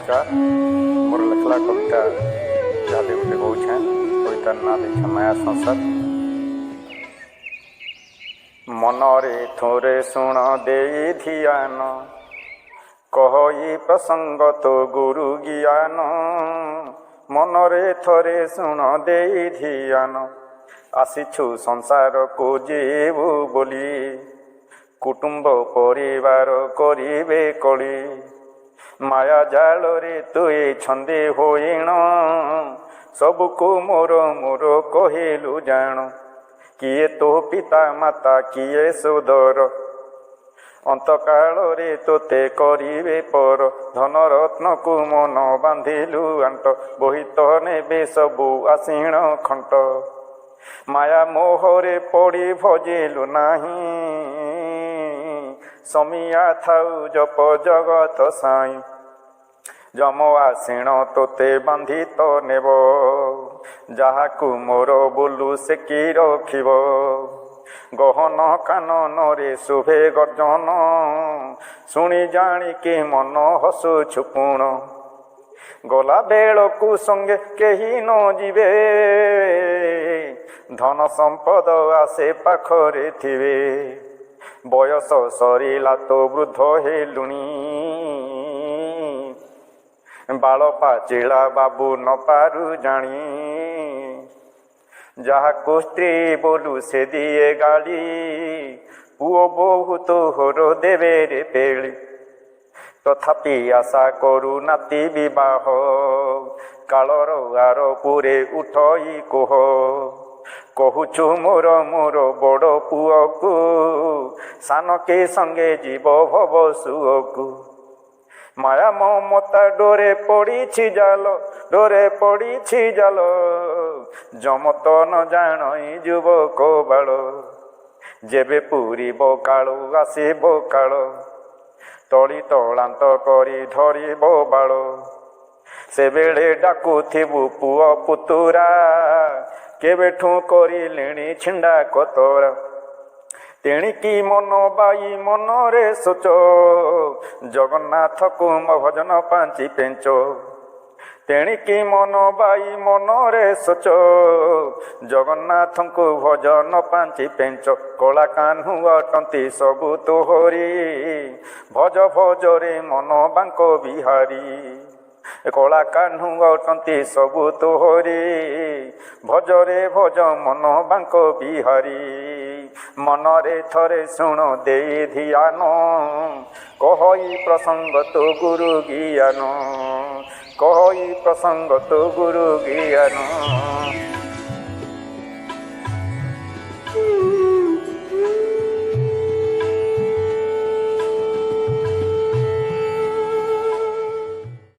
नमस्कार। मोर लिखला कविता जहाँ भी गोटे कौन कवितार ना देख माया संसार। मनरे थोरे शुण दे ध्यान कही प्रसंग तो गुरु ज्ञान। मनरे थोरे शुण दे ध्यान आसीछु संसार को जीवु बोली कुटुंब परिवार करिबे कली। माया जाल रे तुए छंदे होइण सबको मोर मोर कहिलु जाण। किए तो पिता माता किए सोदर अंतकाल रे तोते करिबे पर। धन रत्न को मन बांधिलु आंट बोहित नेबे सबु आसीण खंट। माया मोहरे पड़ी भजिलु नाही समिया थाउ जप जगत साई। जम आसीण तोते बांधि तो नेब जाहाकू मोर बोलू से की रखिब। गहन कानन रे शुभे गर्जन शुणी जाणिके मन हसु छुपुण। गला बेलकू संगे केही न जीवे धन संपद आसे पाखरे थिवे। बयस सरिला तो वृद्ध हेलुणी बाल पाचिला बाबू न पारु जाणी। जाहाको स्त्री बोलू से दिए गाली पुओ बहु तोहर देवे रे पेली। तथापि आशा करू नाती विवाह कालर आर पुरे उठई कोह। कहूछु मोर मोर बड़ पुओकू सान के संगे जीव भव सुअकू। माया ममता डोरे पड़ी जाल डोरे पड़ी जाल जमत न जाणई युवक बाल। जेबे पूरीब कालू आसीब काल तली तलांत करी धरिब बाल। से बेले डाकुथिबु पुओ पुतुरा केबेठू करिलेणी छिंडा कतरा। तेणिकी मन बाई मन रे सोच जगन्नाथ को भजन पांची पेंच। तेणिकी मन बाई मन रे सोच जगन्नाथ को भजन पांची पेंच। कला कान्हू अटंती सबु तोहरी भज भज रे मन बांको बिहारी। कला कान्हू अटंती सबु तोहरी भजरे भज मन बांको बिहारी। मनरे थरे शुण दे ध्यान कही प्रसंग तो गुरु ज्ञान। कही प्रसंग तो गुरु ज्ञान।